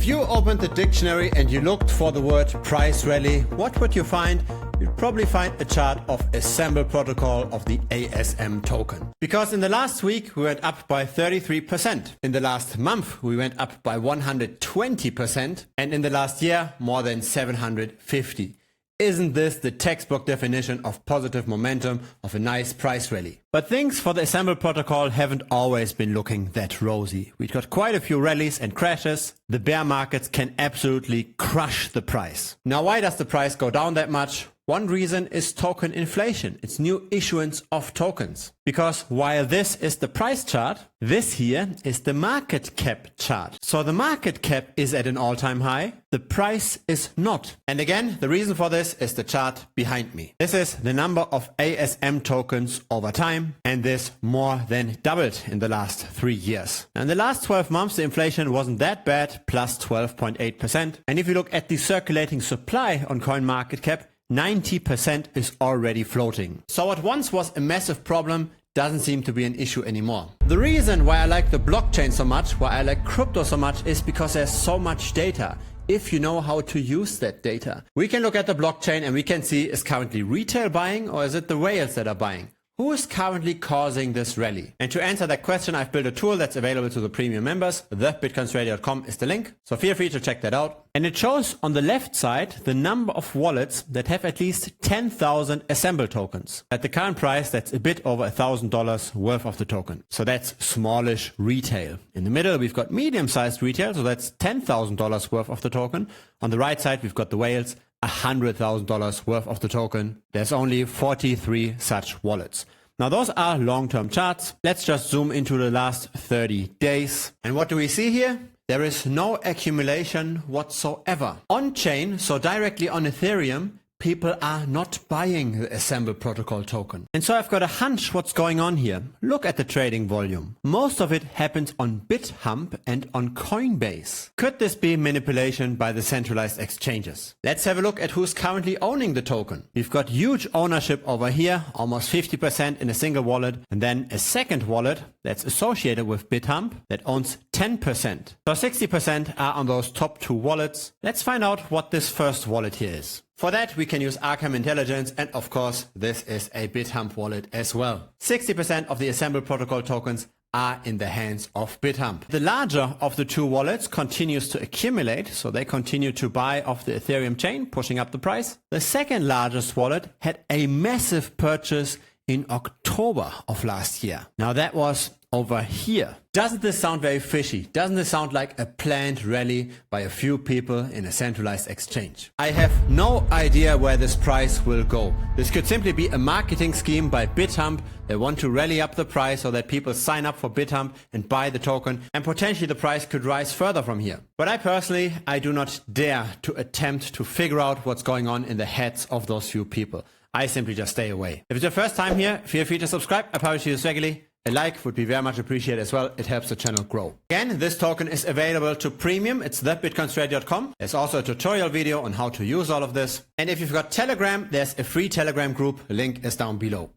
If you opened the dictionary and you looked for the word price rally, what would you find? You'd probably find a chart of Assemble protocol of the ASM token. Because in the last week we went up by 33%. In the last month we went up by 120%. And in the last year more than 750%. Isn't this the textbook definition of positive momentum of a nice price rally? But things for the Assemble protocol haven't always been looking that rosy. We've got quite a few rallies and crashes. The bear markets can absolutely crush the price. Now, why does the price go down that much? One reason is token inflation. It's new issuance of tokens. Because while this is the price chart, this here is the market cap chart. So the market cap is at an all-time high. The price is not. And again, the reason for this is the chart behind me. This is the number of ASM tokens over time, and this more than doubled in the last 3 years. In the last 12 months, the inflation wasn't that bad, plus 12.8%. And if you look at the circulating supply on CoinMarketCap, 90% is already floating. So what once was a massive problem doesn't seem to be an issue anymore. The reason why I like the blockchain so much, why I like crypto so much, is because there's so much data. If you know how to use that data. We can look at the blockchain and we can see, is currently retail buying or is it the whales that are buying? Who is currently causing this rally? And to answer that question, I've built a tool that's available to the premium members. TheBitcoinsRadio.com is the link. So feel free to check that out. And it shows on the left side the number of wallets that have at least 10,000 Assemble tokens. At the current price, that's a bit over $1,000 worth of the token. So that's smallish retail. In the middle, we've got medium-sized retail. So that's $10,000 worth of the token. On the right side, we've got the whales. $100,000 worth of the token. There's only 43 such wallets. Now those are long-term charts. Let's just zoom into the last 30 days. And what do we see here? There is no accumulation whatsoever. On-chain, so directly on Ethereum, people are not buying the Assemble protocol token. And so I've got a hunch what's going on here. Look at the trading volume. Most of it happens on BitHump and on Coinbase. Could this be manipulation by the centralized exchanges? Let's have a look at who's currently owning the token. We've got huge ownership over here, almost 50% in a single wallet, and then a second wallet that's associated with BitHump that owns 10%. So 60% are on those top two wallets. Let's find out what this first wallet here is. For that, we can use Arkham Intelligence, and of course, this is a BitHump wallet as well. 60% of the Assemble protocol tokens are in the hands of BitHump. The larger of the two wallets continues to accumulate, so they continue to buy off the Ethereum chain, pushing up the price. The second largest wallet had a massive purchase in October of last year. Now that was over here. Doesn't this sound very fishy? Doesn't this sound like a planned rally by a few people in a centralized exchange? I have no idea where this price will go. This could simply be a marketing scheme by BitHump. They want to rally up the price so that people sign up for BitHump and buy the token, and potentially the price could rise further from here. But I do not dare to attempt to figure out what's going on in the heads of those few people. I simply just stay away. If it's your first time here, feel free to subscribe. I publish videos regularly. A like would be very much appreciated as well. It helps the channel grow. Again, this token is available to premium. It's TheBitcoinsRadio.com. There's also a tutorial video on how to use all of this. And if you've got Telegram, there's a free Telegram group. The link is down below.